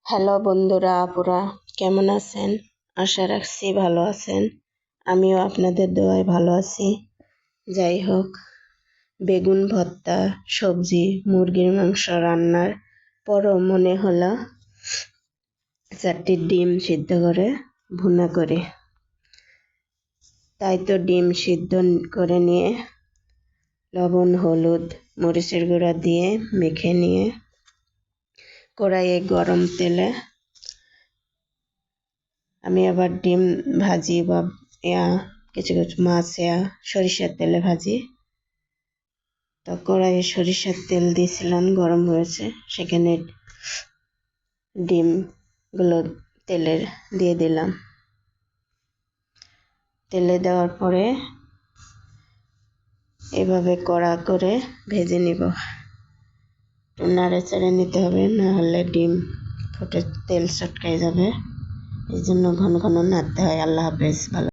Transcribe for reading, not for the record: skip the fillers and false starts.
Hello বন্ধুরা, আপুরা কেমন আছেন? আশা রাখছি ভালো আছেন। আমিও আপনাদের দোয়ায় ভালো আছি। যাই হোক, বেগুন ভর্তা, সবজি, মুরগির মাংস রান্নার পরও মনে হলো 4টি ডিম সিদ্ধ করে ভুনা করে। তাই তো ডিম সিদ্ধ করে নিয়ে লবণ, হলুদ, মরিচের গুঁড়া দিয়ে মেখে নিয়ে কড়াইয়ে গরম তেলে আমি আবার ডিম ভাজি বা কিছু কিছু মাছ সরিষার তেলে ভাজি। তো কড়াইয়ে সরিষার তেল দিয়েছিলাম, গরম হয়েছে, সেখানে ডিমগুলো তেলে দিয়ে দিলাম। তেলে দেওয়ার পরে এভাবে কড়া করে ভেজে নিব। নাড়ে চাড়ে নিতে হবে, না হলে ডিম ফুটে তেল চটকাই যাবে। এই জন্য ঘন ঘন নাড়তে হয়। আল্লাহ হাফেজ। ভালো।